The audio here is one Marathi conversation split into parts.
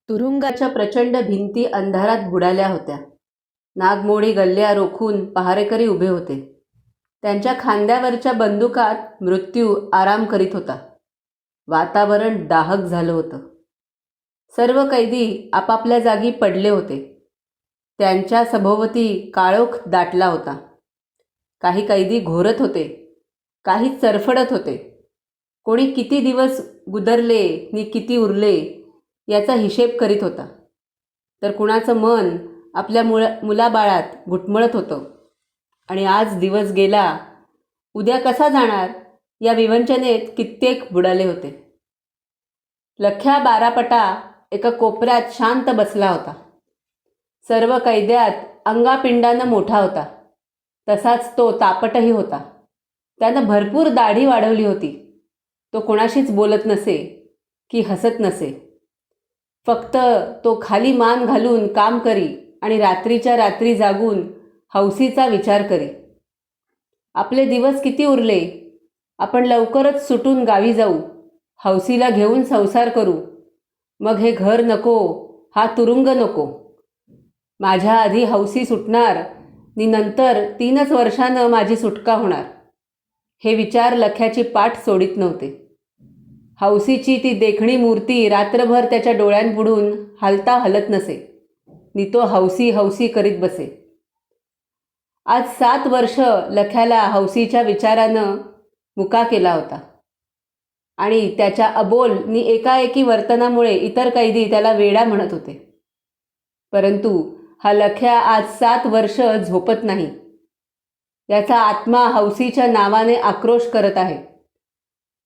तुरुंगाच्या प्रचंड भिंती अंधारात बुडाल्या होत्या. नागमोडी गल्ल्या रोखून पहारेकरी उभे होते. त्यांच्या खांद्यावरच्या बंदुकात मृत्यू आराम करीत होता. वातावरण दाहक झालं होतं. सर्व कैदी आपापल्या जागी पडले होते. त्यांच्या सभोवती काळोख दाटला होता. काही कैदी घोरत होते, काही चरफडत होते. कोणी किती दिवस गुदरले नि किती उरले याचा हिशेब करीत होता, तर कुणाचं मन आपल्या मुलाबाळात घुटमळत होतं. आणि आज दिवस गेला, उद्या कसा जाणार या विवंचनेत कित्येक बुडाले होते. लख्या बारापटा एका कोपऱ्यात शांत बसला होता. सर्व कैद्यात अंगापिंडानं मोठा होता, तसाच तो तापटही होता. त्यानं भरपूर दाढी वाढवली होती. तो कोणाशीच बोलत नसे की हसत नसे. फक्त तो खाली मान घालून काम करी आणि रात्रीच्या रात्री जागून हौसीचा विचार करी. आपले दिवस किती उरले, आपण लवकरच सुटून गावी जाऊ, हौसीला घेऊन संसार करू. मग हे घर नको, हा तुरुंग नको. माझ्या आधी हौसी सुटणार नि नंतर 3च वर्षानं माझी सुटका होणार. हे विचार लख्याची पाठ सोडित नव्हते. हौसीची ती देखणी मूर्ती रात्रभर त्याच्या डोळ्यांपुढून हालता हलत नसे, नि तो हौसी हौसी करीत बसे. आज 7 वर्ष लख्याला हौसीच्या विचारानं मुका केला होता. आणि त्याच्या अबोल नि एकाएकी वर्तनामुळे इतर कैदी त्याला वेडा म्हणत होते. परंतु हा लख्या आज 7 वर्ष झोपत नाही. याचा आत्मा हौसीच्या नावाने आक्रोश करत आहे.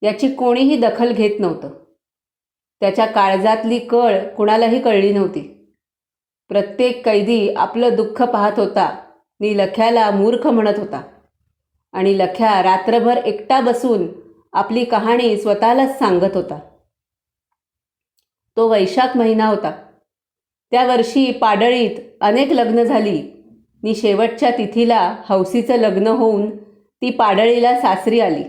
याची कोणीही दखल घेत नव्हतं. त्याच्या काळजातली कळ कुणालाही कळली नव्हती. प्रत्येक कैदी आपलं दुःख पाहत होता नि लख्याला मूर्ख म्हणत होता. आणि लख्या रात्रभर एकटा बसून आपली कहाणी स्वतःलाच सांगत होता. तो वैशाख महिना होता. त्या वर्षी पाडळीत अनेक लग्न झाली नि शेवटच्या तिथीला हौसीचं लग्न होऊन ती पाडळीला सासरी आली.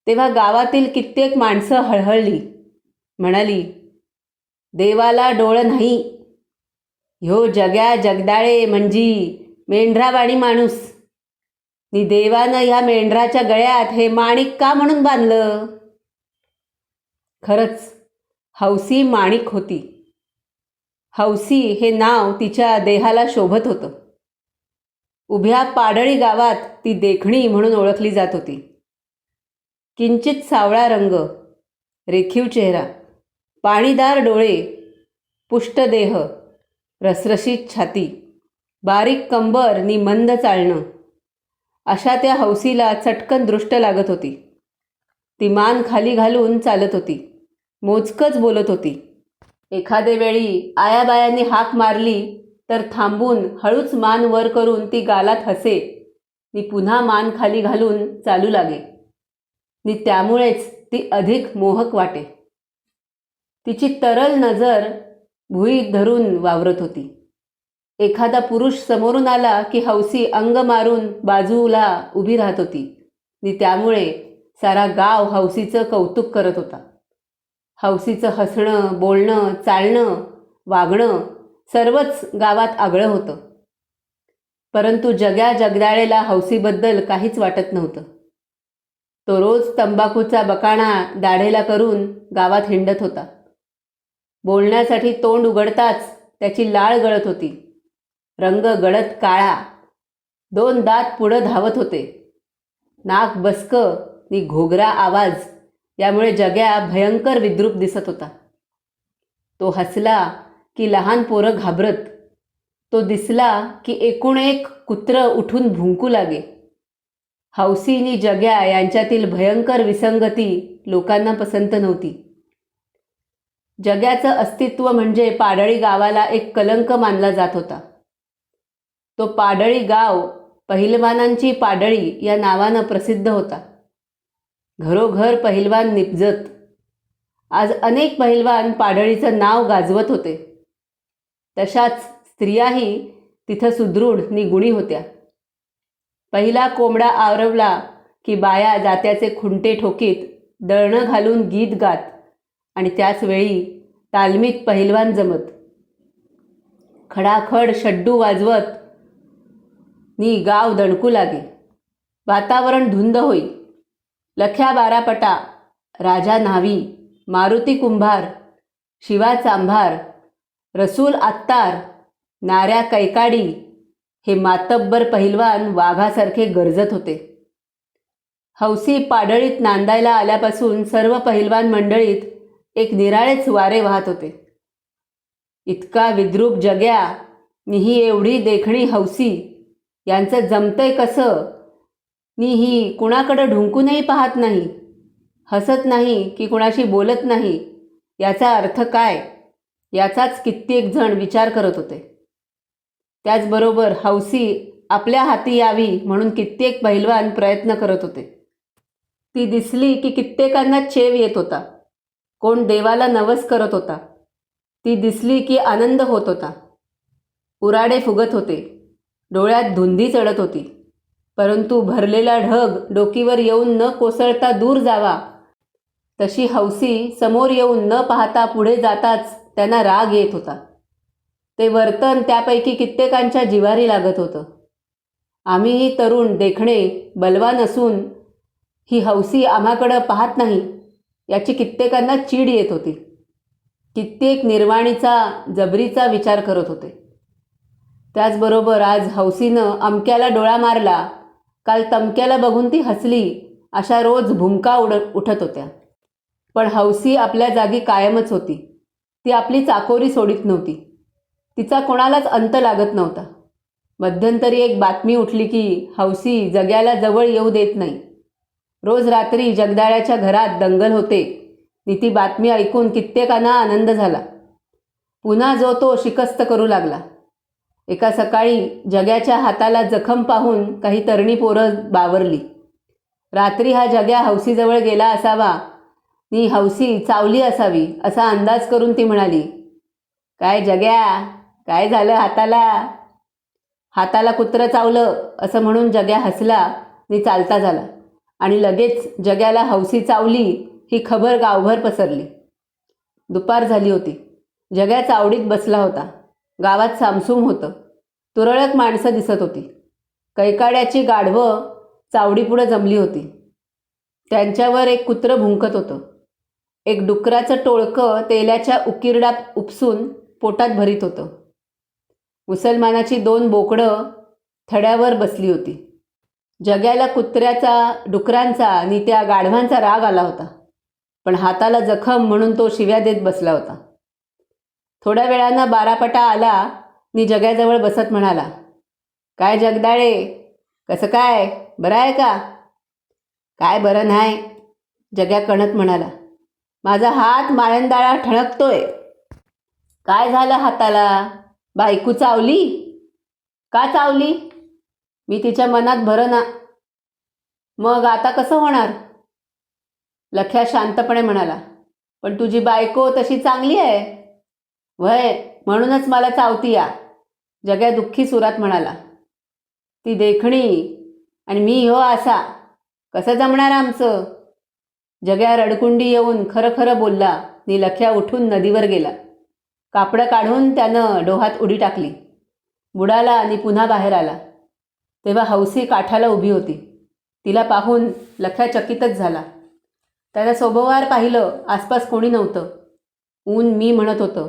तेव्हा गावातील कित्येक माणसं हळहळली, म्हणाली, देवाला डोळं नाही, ह्यो जग्या जगदाळे म्हणजे मेंढरावाणी माणूस, नि देवानं ह्या मेंढराच्या गळ्यात हे माणिक का म्हणून बांधलं. खरंच हौसी माणिक होती. हौसी हे नाव तिच्या देहाला शोभत होतं. उभ्या पाडळी गावात ती देखणी म्हणून ओळखली जात होती. किंचित सावळा रंग, रेखीव चेहरा, पाणीदार डोळे, पुष्ट देह, रसरशीत छाती, बारीक कंबर नि मंद चालणं, अशा त्या हौसीला चटकन दृष्ट लागत होती. ती मान खाली घालून चालत होती, मोजकच बोलत होती. एखादे वेळी आयाबायांनी हाक मारली तर थांबून हळूच मान वर करून ती गालात हसे नि पुन्हा मान खाली घालून चालू लागे. नि त्यामुळेच ती अधिक मोहक वाटे. तिची तरल नजर भुईत धरून वावरत होती. एखादा पुरुष समोरून आला की हौसी अंग मारून बाजूला उभी राहत होती नि त्यामुळे सारा गाव हौसीचं कौतुक करत होता. हौसीचं हसणं, बोलणं, चालणं, वागणं सर्वच गावात आगळं होतं. परंतु जग्या जगदाळेला हौसीबद्दल काहीच वाटत नव्हतं. तो रोज तंबाखूचा बकाणा दाढेला करून गावात हिंडत होता. बोलण्यासाठी तोंड उघडताच त्याची लाळ गळत होती. रंग गडद काळा, 2 दात पुढं धावत होते. नाक बसकं नि घोगरा आवाज यामुळे जग्या भयंकर विद्रूप दिसत होता. तो हसला की लहान पोरं घाबरत. तो दिसला की एकूण एक कुत्रं उठून भुंकू लागे. हौसी नि जग्या यांच्यातील भयंकर विसंगती लोकांना पसंत नव्हती. जग्याचं अस्तित्व म्हणजे पाडळी गावाला एक कलंक मानला जात होता. तो पाडळी गाव पहिलवानांची पाडळी या नावानं प्रसिद्ध होता. घरोघर पहिलवान निपजत. आज अनेक पहिलवान पाडळीचं नाव गाजवत होते. तशाच स्त्रियाही तिथं सुदृढ नि गुणी होत्या. पहिला कोंबडा आवरवला की बाया जात्याचे खुंटे ठोकीत, दळणं घालून गीत गात आणि त्याच वेळी तालमीत पहिलवान जमत. खडाखड शड्डू वाजवत नी गाव दणकू लागे. वातावरण धुंद होई. लख्या बारापटा, राजा न्हावी, मारुती कुंभार, शिवा चांभार, रसूल आत्तार, नाऱ्या कैकाडी हे मातब्बर पहिलवान वाघासारखे गरजत होते. हौसी पाडळीत नांदायला आल्यापासून सर्व पहिलवान मंडळीत एक निराळेच वारे वाहत होते. इतका विद्रूप जग्या नि ही एवढी देखणी हौसी यांचं जमतंय कसं नि ही कुणाकडं ढुंकूनही पाहत नाही, हसत नाही की कुणाशी बोलत नाही, याचा अर्थ काय याचाच कित्येक जण विचार करत होते. त्याचबरोबर हौसी आपल्या हाती यावी म्हणून कित्येक पहिलवान प्रयत्न करत होते. ती दिसली की कित्येकांना चेव येत होता. कोण देवाला नवस करत होता. ती दिसली की आनंद होत होता. उराडे फुगत होते. डोळ्यात धुंदी चढत होती. परंतु भरलेला ढग डोकीवर येऊन न कोसळता दूर जावा तशी हौसी समोर येऊन न पाहता पुढे जाताच त्यांना राग येत होता. ते वर्तन त्यापैकी कित्येकांच्या जिव्हारी लागत होतं. आम्हीही तरुण, देखणे, बलवान असून ही हौसी आम्हाकडं पाहत नाही याची कित्येकांना चीड येत होती. कित्येक निर्वाणीचा, जबरीचा विचार करत होते. त्याचबरोबर आज हौसीनं अमक्याला डोळा मारला, काल तमक्याला बघून ती हसली, अशा रोज भुमका उठत होत्या. पण हौसी आपल्या जागी कायमच होती. ती आपली चाकोरी सोडित नव्हती. तिचा कोणालाच अंत लागत नव्हता. मध्यंतरी एक बातमी उठली की हौसी जग्याला जवळ येऊ देत नाही. रोज रात्री जगदाळ्याच्या घरात दंगल होते नि ती बातमी ऐकून कित्येकांना आनंद झाला. पुन्हा जो तो शिकस्त करू लागला. एका सकाळी जग्याच्या हाताला जखम पाहून काही तरुणी पोरं बावरली. रात्री हा जग्या हौसीजवळ गेला असावा नि हौसी चावली असावी असा अंदाज करून ती म्हणाली, काय जग्या, काय झालं हाताला? हाताला कुत्रं चावलं असं म्हणून जग्या हसला नि चालता झाला आणि लगेच जग्याला हौसी चावली ही खबर गावभर पसरली. दुपार झाली होती. जग्या चावडीत बसला होता. गावात सामसूम होतं. तुरळक माणसं दिसत होती. कैकाड्याची गाढवं चावडीपुढं जमली होती. त्यांच्यावर एक कुत्रं भुंकत होतं. एक डुकराचं टोळकं तेलाच्या उकिरडात उपसून पोटात भरीत होतं. मुसलमानाची 2 बोकडं थड्यावर बसली होती. जग्याला कुत्र्याचा, डुकरांचा आणि त्या गाढवांचा राग आला होता. पण हाताला जखम म्हणून तो शिव्या देत बसला होता. थोड्या वेळानं बारापटा आला नि जग्याजवळ बसत म्हणाला, काय जगदाळे, कसं काय, बरं आहे का? काय बरं नाही, जग्या कणत म्हणाला. माझा हात माळंदाळा ठणकतोय. काय झालं हाताला? बायको चावली? का चावली? मी तिच्या मनात भरना. मग आता कसं होणार? लख्या शांतपणे म्हणाला, पण तुझी बायको तशी चांगली आहे. वय, म्हणूनच मला चावती या. जग्या दुःखी सुरात म्हणाला. ती देखणी आणि मी हो असा, कसं जमणार आमचं? जग्या रडकुंडी येऊन खरं खरं बोलला नि लख्या उठून नदीवर गेला. कापडं काढून त्यानं डोहात उडी टाकली. बुडाला आणि पुन्हा बाहेर आला. तेव्हा हौसी काठाला उभी होती. तिला पाहून लख्या चकितच झाला. त्याला सोबवार पाहिलं. आसपास कोणी नव्हतं. ऊन मी म्हणत होतं.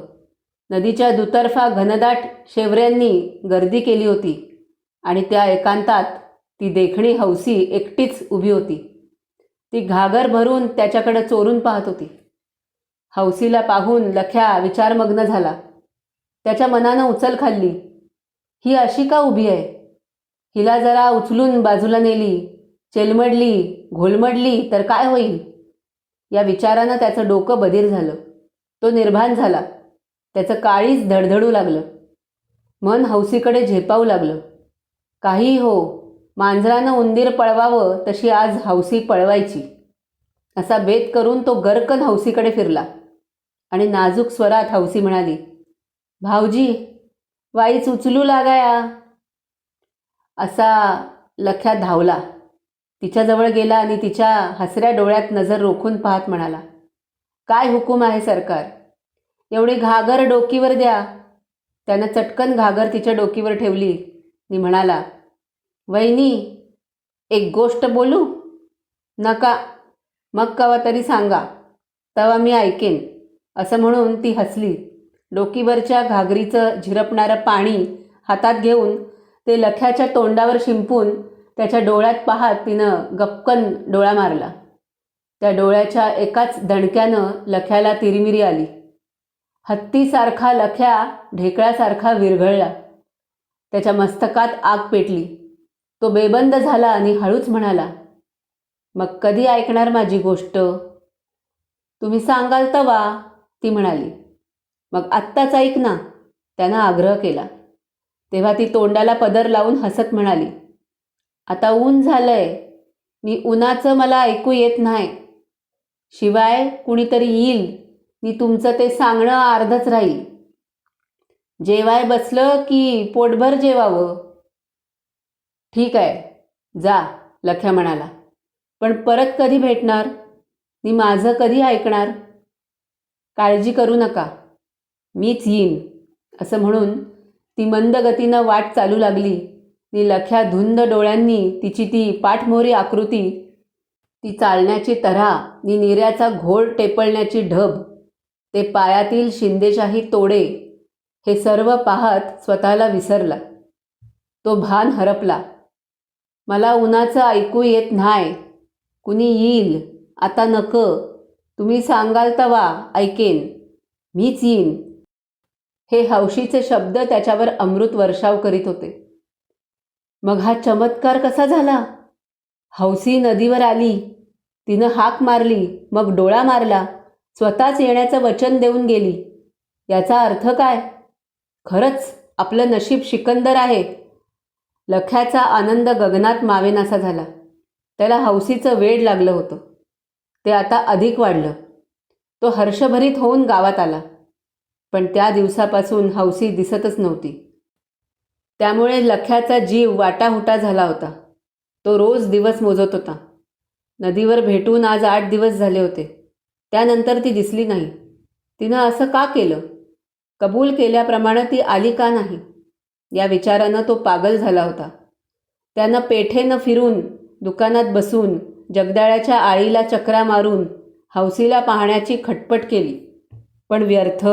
नदीच्या दुतर्फा घनदाट शेवऱ्यांनी गर्दी केली होती आणि त्या एकांतात ती देखणी हौसी एकटीच उभी होती. ती घागर भरून त्याच्याकडे चोरून पाहत होती. हौसीला पाहून लख्या विचारमग्न झाला. त्याच्या मनानं उचल खाल्ली. ही अशी का उभी आहे? हिला जरा उचलून बाजूला नेली, चेलमडली, घोलमडली तर काय होईल? या विचारानं त्याचं डोकं बधीर झालं. तो निर्भान झाला. त्याचं काळीज धडधडू लागलं. मन हौसीकडे झेपावू लागलं. काही हो, मांजरानं उंदीर पळवावं तशी आज हौसी पळवायची असा बेत करून तो गर्कन हौसीकडे फिरला आणि नाजूक स्वरात हौसी म्हणाली, भाऊजी, वाईच उचलू लागाया. असा लख्या धावला. तिच्याजवळ गेला आणि तिच्या हसऱ्या डोळ्यात नजर रोखून पाहत म्हणाला, काय हुकूम आहे सरकार? एवढी घागर डोकीवर द्या. त्यानं चटकन घागर तिच्या डोकीवर ठेवली आणि म्हणाला, वहिनी, एक गोष्ट बोलू? नका, मग कवा तरी सांगा, तेव्हा मी ऐकेन, असं म्हणून ती हसली. डोकीवरच्या घागरीचं झिरपणारं पाणी हातात घेऊन ते लख्याच्या तोंडावर शिंपून त्याच्या डोळ्यात पाहत तिनं गपकन डोळा मारला. त्या डोळ्याच्या एकाच दणक्यानं लख्याला तिरिमिरी आली. हत्तीसारखा लख्या ढेकळासारखा विरघळला. त्याच्या मस्तकात आग पेटली. तो बेबंद झाला आणि हळूच म्हणाला, मग कधी ऐकणार माझी गोष्ट? तुम्ही सांगाल तवा, ती म्हणाली. मग आत्ताच ऐक ना, त्यानं आग्रह केला. तेव्हा ती तोंडाला पदर लावून हसत म्हणाली, आता ऊन झालंय, मी उन्हाचं मला ऐकू येत नाही. शिवाय कुणीतरी येईल नि तुमचं ते सांगणं अर्धच राहील. जेवाय बसलं की पोटभर जेवावं. ठीक आहे, जा, लख्या म्हणाला. पण परत कधी भेटणार नि माझं कधी ऐकणार? काळजी करू नका, मीच येईन, असं म्हणून ती मंद गतीनं वाट चालू लागली. नि लख्या धुंद डोळ्यांनी तिची ती पाठमोरी आकृती, ती चालण्याची तऱ्हा नि निर्याचा घोळ टेपळण्याची ढब, ते पायातील शिंदेशाही तोडे, हे सर्व पाहत स्वतःला विसरला. तो भान हरपला. मला उन्हाचं ऐकू येत नाही, कुणी येईल, आता नक, तुम्ही सांगाल तवा ऐकेन, मीच येईन, हे हौशीचे शब्द त्याच्यावर अमृत वर्षाव करीत होते. मग हा चमत्कार कसा झाला? हौसी नदीवर आली, तिनं हाक मारली, मग डोळा मारला, स्वतःच येण्याचं वचन देऊन गेली. याचा अर्थ काय? खरंच आपलं नशीब सिकंदर आहे. लख्याचा आनंद गगनात मावेनासा झाला. त्याला हौसीचं वेड लागलं होतं. ते आता अधिक वाढलं. तो हर्षभरीत होऊन गावात आला. पण त्या दिवसापासून हौसी दिसतच नव्हती. त्यामुळे लख्याचा जीव वाटाहुटा झाला होता. तो रोज दिवस मोजत होता. नदीवर भेटून आज 8 दिवस झाले होते. त्यानंतर ती दिसली नाही. तिनं असं का केलं? कबूल केल्याप्रमाणे ती आली का नाही? या विचारानं तो पागल झाला होता. त्यानं पेठेनं फिरून, दुकानात बसून, जगदाळ्याच्या आळीला चक्रा मारून हौसीला पाहण्याची खटपट केली. पण व्यर्थ.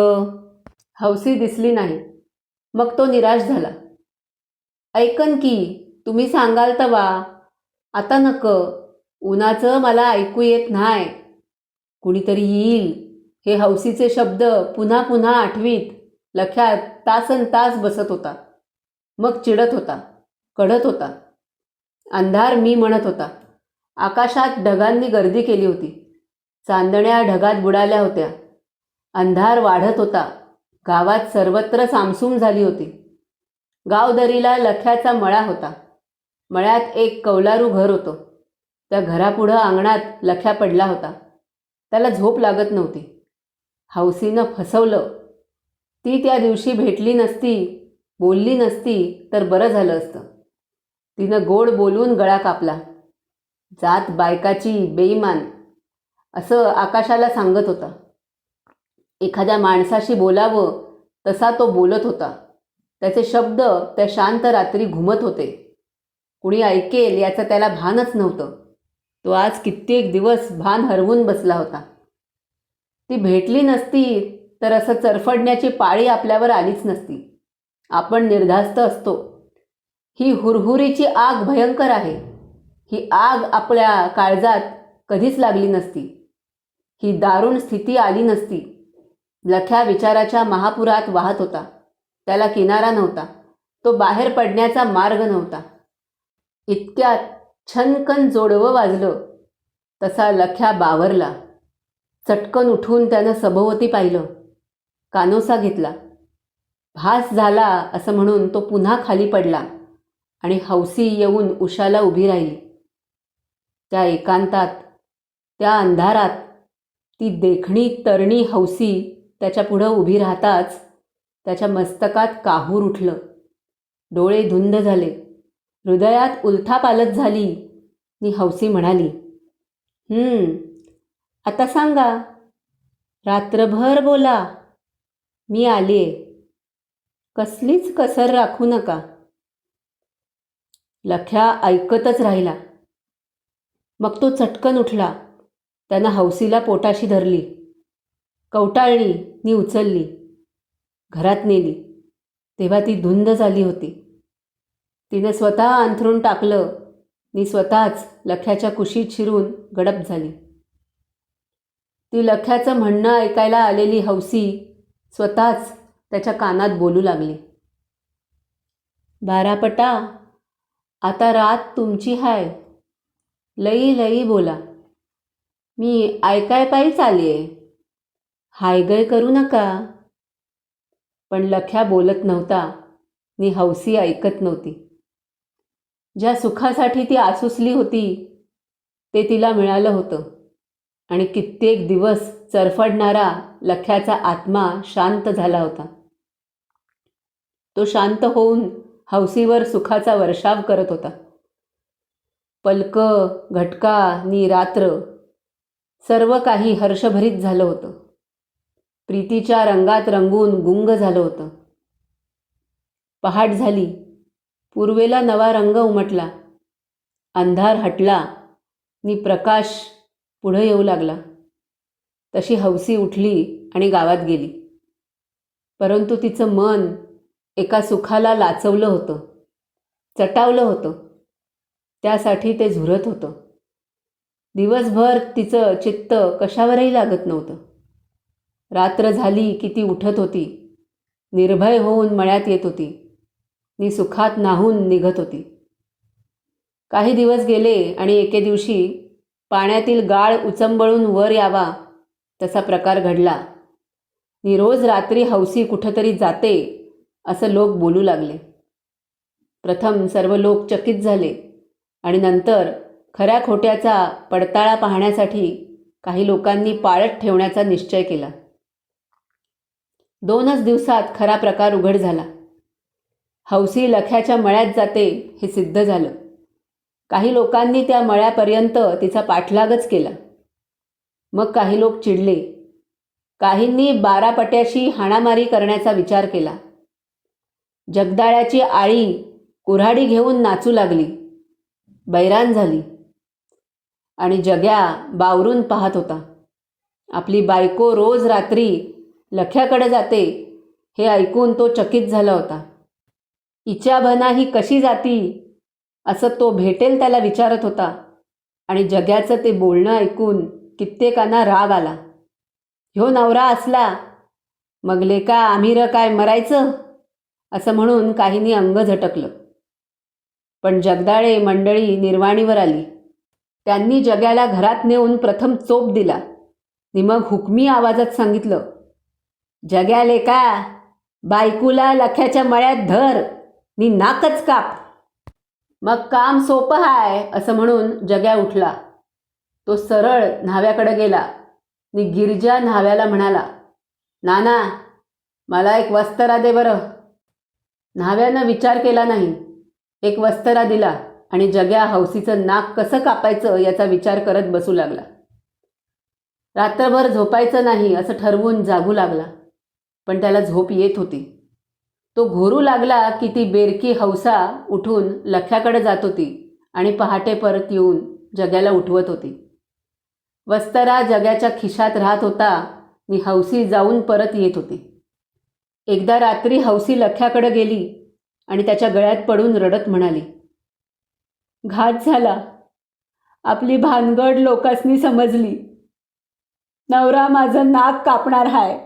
हौसी दिसली नाही. मग तो निराश झाला. ऐकन की, तुम्ही सांगाल तवा, आता नक, उन्हाचं मला ऐकू येत नाही, कुणीतरी येईल, हे हौसीचे शब्द पुन्हा पुन्हा आठवीत लख्यात तासन तास बसत होता. मग चिडत होता, कढत होता. अंधार मी म्हणत होता. आकाशात ढगांनी गर्दी केली होती. चांदण्या ढगात बुडाल्या होत्या. अंधार वाढत होता. गावात सर्वत्र सामसूम झाली होती. गावदरीला लख्याचा मळा होता. मळ्यात एक कौलारू घर होतं. त्या घरापुढं अंगणात लख्या पडला होता. त्याला झोप लागत नव्हती. हौसीनं फसवलं. ती त्या दिवशी भेटली नसती, बोलली नसती तर बरं झालं असतं. तिनं गोड बोलून गळा कापला. जात बायकाची, बेईमान, असं आकाशाला सांगत होता. एखाद्या माणसाशी बोलावं तसा तो बोलत होता. त्याचे शब्द त्या शांत रात्री घुमत होते. कुणी ऐकेल याचं त्याला भानच नव्हतं. तो आज कित्येक दिवस भान हरवून बसला होता. ती भेटली नसती तर असं चरफडण्याची पाळी आपल्यावर आलीच नसती. आपण निर्धास्त असतो. ही हुरहुरीची आग भयंकर आहे. ही आग आपल्या काळजात कधीच लागली नसती. ही दारुण स्थिती आली नसती. लख्या विचाराच्या महापुरात वाहत होता. त्याला किनारा नव्हता. तो बाहेर पडण्याचा मार्ग नव्हता. इतक्यात छनकन जोडवं वाजलं. तसा लख्या बावरला. चटकन उठून त्यानं सभोवती पाहिलं. कानोसा घेतला. भास झाला असं म्हणून तो पुन्हा खाली पडला आणि हौसी येऊन उशाला उभी राहिली. त्या एकांतात, त्या अंधारात ती देखणी तरणी हौसी त्याच्यापुढं उभी राहताच त्याच्या मस्तकात काहूर उठलं. डोळे धुंद झाले. हृदयात उलथापालथ झाली नि हौसी म्हणाली, आता सांगा, रात्रभर बोला, मी आलीये. कसलीच कसर राखू नका. लख्या ऐकतच राहिला. मग तो चटकन उठला. त्यानं हौसीला पोटाशी धरली, कवटाळली नि उचलली. घरात नेली तेव्हा ती धुंद झाली होती. तिनं स्वतः अंथरूण टाकलं नि स्वतःच लख्याच्या कुशीत शिरून गडप झाली. ती लख्याचं म्हणणं ऐकायला आलेली हौसी स्वतःच त्याच्या कानात बोलू लागली. बारापटा, आता रात तुमची हाय. लई लई बोला. मी ऐकाय पायीच आलीये. हायगय करू नका. पण लख्या बोलत नव्हता नि हौसी ऐकत नव्हती. ज्या सुखासाठी ती आसुसली होती ते तिला मिळालं होतं आणि कित्येक दिवस चरफडणारा लख्याचा आत्मा शांत झाला होता. तो शांत होऊन हौसीवर सुखाचा वर्षाव करत होता. पलकं, घटका नि रात्र सर्व काही हर्षभरीत झालं होतं. प्रीतीच्या रंगात रंगून गुंग झालं होतं. पहाट झाली. पूर्वेला नवा रंग उमटला. अंधार हटला नि प्रकाश पुढं येऊ लागला. तशी हौसी उठली आणि गावात गेली. परंतु तिचं मन एका सुखाला लाचवलं होतं, चटावलं होतं. त्यासाठी ते झुरत होतं. दिवसभर तिचं चित्त कशावरही लागत नव्हतं. रात्र झाली की ती उठत होती, निर्भय होऊन मळ्यात येत होती नि सुखात न्हाऊन निघत होती. काही दिवस गेले आणि एके दिवशी पाण्यातील गाळ उचंबळून वर यावा तसा प्रकार घडला नि रोज रात्री हौसी कुठंतरी जाते असं लोक बोलू लागले. प्रथम सर्व लोक चकित झाले आणि नंतर खऱ्या खोट्याचा पडताळा पाहण्यासाठी काही लोकांनी पाळत ठेवण्याचा निश्चय केला. 2च दिवसात खरा प्रकार उघड झाला. हौसी लख्याच्या मळ्यात जाते हे सिद्ध झालं. काही लोकांनी त्या मळ्यापर्यंत तिचा पाठलागच केला. मग काही लोक चिडले. काहींनी बारापट्याशी हाणामारी करण्याचा विचार केला. जगदाळ्याची आळी कुऱ्हाडी घेऊन नाचू लागली, बैरान झाली आणि जग्या बावरून पाहत होता. आपली बायको रोज रात्री लख्याकडे जाते हे ऐकून तो चकित झाला होता. इचाभना ही कशी जाती असं तो भेटेल त्याला विचारत होता आणि जग्याचं ते बोलणं ऐकून कित्येकांना राग आला. ह्यो नवरा असला मग लेका आम्ही काय मरायचं असं म्हणून काहींनी अंग झटकलं. पण जगदाळे मंडळी निर्वाणीवर आली. त्यांनी जग्याला घरात नेऊन प्रथम चोप दिला नि मग हुकमी आवाजात सांगितलं, जग्या लेका, बायकुला लख्याच्या मळ्यात धर नि नाकच काप. मग काम सोपं हाय असं म्हणून जग्या उठला. तो सरळ न्हाव्याकडे गेला नि गिरजा न्हाव्याला म्हणाला, नाना, मला एक वस्तरा दे बरं. न्हाव्यानं विचार केला नाही. एक वस्तरा दिला आणि जग्या हौसीचं नाक कसं कापायचं याचा विचार करत बसू लागला. रात्रभर झोपायचं नाही असं ठरवून जागू लागला. पण त्याला झोप येत होती. तो घोरू लागला की ती बेरकी हौसा उठून लख्याकडे जात होती आणि पहाटे परत येऊन जग्याला उठवत होती. वस्तरा जग्याच्या खिशात राहत होता आणि हौसी जाऊन परत येत होती. एकदा रात्री हौसी लख्याकडे गेली आणि त्याच्या गळ्यात पडून रडत म्हणाली, घात झाला. आपली भानगड लोकांनी समजली. नवरा माझं नाक कापणार हाय.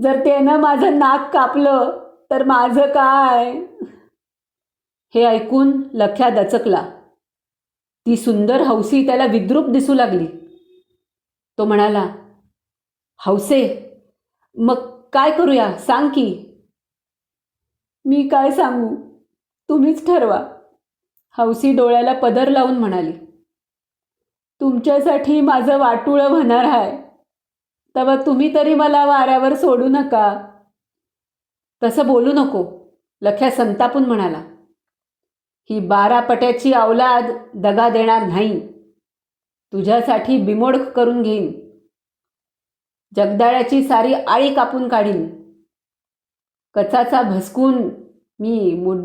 जर त्यानं माझं नाक कापलं तर माझं काय? हे ऐकून लख्या दचकला. ती सुंदर हौसी त्याला विद्रूप दिसू लागली. तो म्हणाला, हौसे, मग काय करूया सांग की. मी काय सांगू, तुम्हीच ठरवा. हौसी डोळ्याला पदर लावून म्हणाली, तुमच्यासाठी माझं वाटुळं होणार आहे. तेव्हा तुम्ही तरी मला वाऱ्यावर सोडू नका. तसं बोलू नको, लख्या संतापून म्हणाला. ही बारापट्याची औलाद दगा देणार नाही. तुझ्यासाठी बिमोड करून घेईन. जगदाळ्याची सारी आळी कापून काढीन कचाचा भसकून मी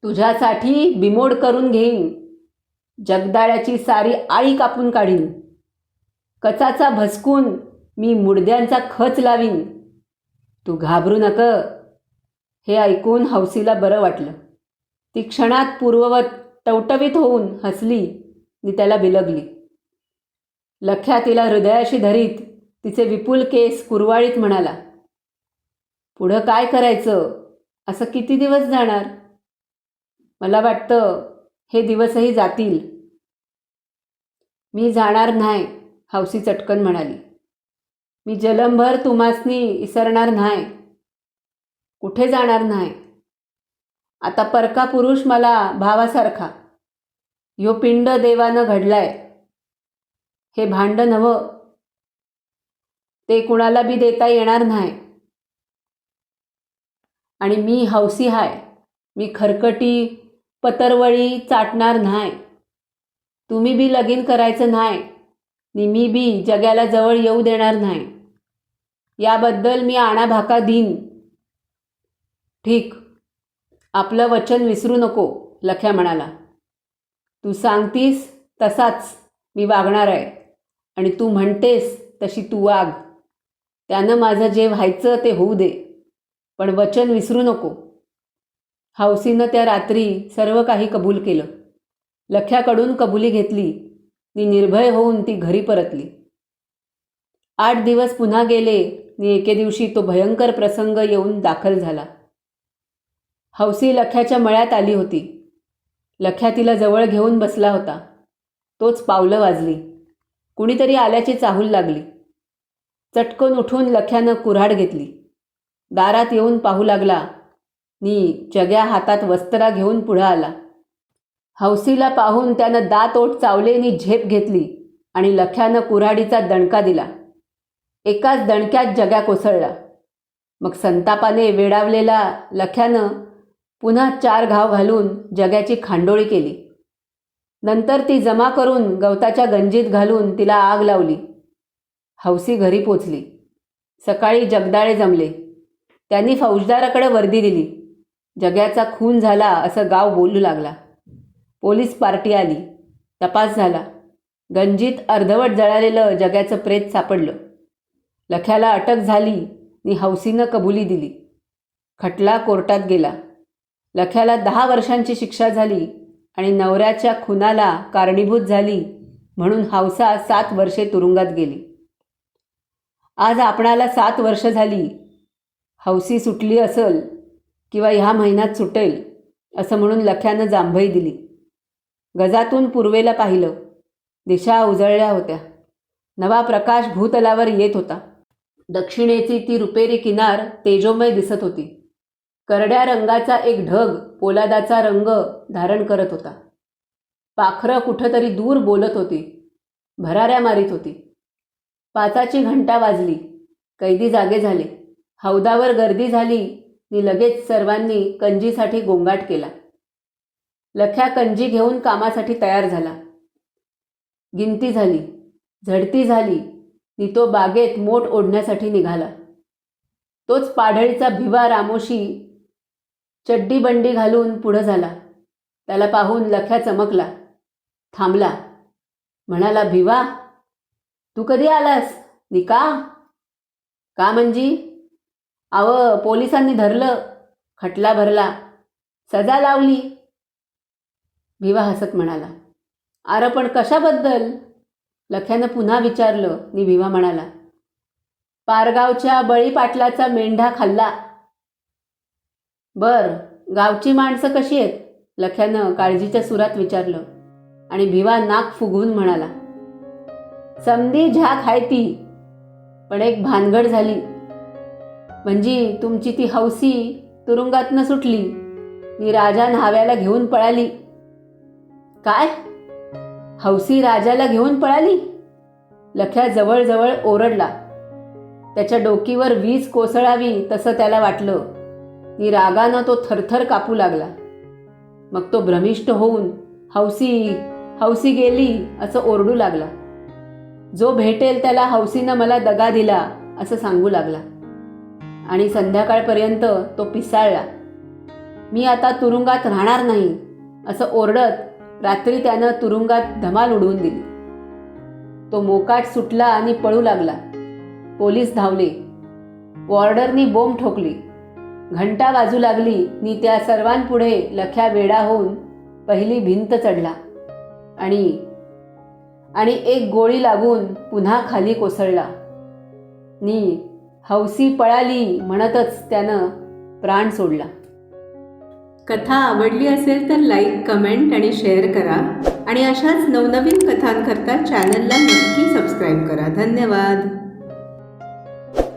तुझ्यासाठी बिमोड करून घेईन. जगदाळ्याची सारी आळी कापून काढीन. कचाचा भसकून मी मुडद्यांचा खच लावीन. तू घाबरू नक. हे ऐकून हौसीला बरं वाटलं. ती क्षणात पूर्ववत टवटवीत होऊन हसली आणि त्याला बिलगली. लख्या तिला हृदयाशी धरीत तिचे विपुल केस कुरवाळीत म्हणाला, पुढं काय करायचं? असं किती दिवस जाणार? मला वाटतं हे दिवसही जातील. मी जाणार नाही, हौसी चटकन म्हणाली. मी जलमभर तुम्हासनी इसरणार नाही. कुठे जाणार नाही. आता परका पुरुष मला भावासारखा. ह्यो पिंड देवानं घडलाय. हे भांड नव्हं. ते कुणाला बी देता येणार नाही. आणि मी हौसी हाय. मी खरकटी पतरवळी चाटणार नाही. तुम्ही बी लगीन करायचं नाही नि मी बी जग्याला जवळ येऊ देणार नाही. याबद्दल मी आणाभाका देईन. ठीक. आपलं वचन विसरू नको, लख्या म्हणाला. तू सांगतीस तसाच मी वागणार आहे आणि तू म्हणतेस तशी तू वाग. त्यानं माझं जे व्हायचं ते होऊ दे, पण वचन विसरू नको. हौसीनं त्या रात्री सर्व काही कबूल केलं. लख्याकडून कबुली घेतली नि निर्भय होऊन ती घरी परतली. 8 दिवस पुन्हा गेले नि एके दिवशी तो भयंकर प्रसंग येऊन दाखल झाला. हौसी लख्याच्या मळ्यात आली होती. लख्या तिला जवळ घेऊन बसला होता. तोच पावलं वाजली. कुणीतरी आल्याची चाहूल लागली. चटकन उठून लख्यानं कुऱ्हाड घेतली. दारात येऊन पाहू लागला नि जग्या हातात वस्त्रा घेऊन पुढं आला. हौसीला पाहून त्यानं दात ओठ चावले नि झेप घेतली आणि लख्यानं कुऱ्हाडीचा दणका दिला. एकाच दणक्यात जग्या कोसळला. मग संतापाने वेडावलेला लख्यानं पुन्हा 4 घाव घालून जग्याची खांडोळी केली. नंतर ती जमा करून गवताच्या गंजीत घालून तिला आग लावली. हौसी घरी पोचली. सकाळी जगदाळे जमले. त्यांनी फौजदाराकडे वर्दी दिली. जग्याचा खून झाला असं गाव बोलू लागला. पोलीस पार्टी आली. तपास झाला. गंजीत अर्धवट जळालेलं जग्याचं प्रेत सापडलं. लख्याला अटक झाली नि हौसीनं कबुली दिली. खटला कोर्टात गेला. लख्याला 10 वर्षांची शिक्षा झाली आणि नवऱ्याच्या खुनाला कारणीभूत झाली म्हणून हौसा 7 वर्षे तुरुंगात गेली. आज आपणाला 7 वर्ष झाली. हौसी सुटली असेल किंवा ह्या महिन्यात सुटेल असं म्हणून लख्यानं जांभई दिली. गजातून पूर्वेला पाहिलं. दिशा उजळल्या होत्या. नवा प्रकाश भूतलावर येत होता. दक्षिणेची ती रुपेरी किनार तेजोमय दिसत होती. करड्या रंगाचा एक ढग पोलादाचा रंग धारण करत होता. पाखरं कुठंतरी दूर बोलत होती. भराऱ्या मारीत होती. 5ची घंटा वाजली. कैदी जागे झाले. हौदावर गर्दी झाली नि लगेच सर्वांनी कंजीसाठी गोंगाट केला. लख्या कंजी घेऊन कामासाठी तयार झाला. गिनती झाली. झडती झाली नि तो बागेत मोठ ओढण्यासाठी निघाला. तोच पाढळीचा भिवा रामोशी चड्डी बंडी घालून पुढं झाला. त्याला पाहून लख्या चमकला. थांबला. म्हणाला, भिवा, तू कधी आलास? नि का? का म्हणजे? पोलिसांनी धरलं. खटला भरला. सजा लावली. भिवा हसत म्हणाला. अरे पण कशाबद्दल? लख्यानं पुन्हा विचारलं नि भिवा म्हणाला, पारगावच्या बळी पाटलाचा मेंढा खाल्ला. बर, गावची माणसं कशी आहेत? लख्यानं काळजीच्या सुरात विचारलं आणि भिवा नाक फुगवून म्हणाला, समधी झाक हाय ती, पण एक भानगड झाली. म्हणजे तुमची ती हौसी तुरुंगातनं सुटली नि राजा न्हाव्याला घेऊन पळाली. काय? हौसी राजाला घेऊन पळाली? लख्या जवळजवळ ओरडला. त्याच्या डोकीवर वीज कोसळावी तसं त्याला वाटलं नि रागानं तो थरथर कापू लागला. मग तो भ्रमिष्ट होऊन हौसी हौसी गेली असं ओरडू लागला. जो भेटेल त्याला हौसीनं मला दगा दिला असं सांगू लागला. आणि संध्याकाळपर्यंत तो पिसाळला. मी आता तुरुंगात राहणार नाही असं ओरडत रात्री त्यानं तुरुंगात धमाल उडवून दिली. तो मोकाट सुटला आणि पळू लागला. पोलीस धावले. वॉर्डरनी बोंब ठोकली. घंटा वाजू लागली नि त्या सर्वांपुढे लख्या वेडा होऊन पहिली भिंत चढला आणि एक गोळी लागून पुन्हा खाली कोसळला. नी हौसी पळाली म्हणतच त्यानं प्राण सोडला. कथा आवडली असेल तर लाईक, कमेंट आणि शेअर करा आणि अशाच नवनवीन कथांकरता चॅनलला नक्की सबस्क्राईब करा. धन्यवाद.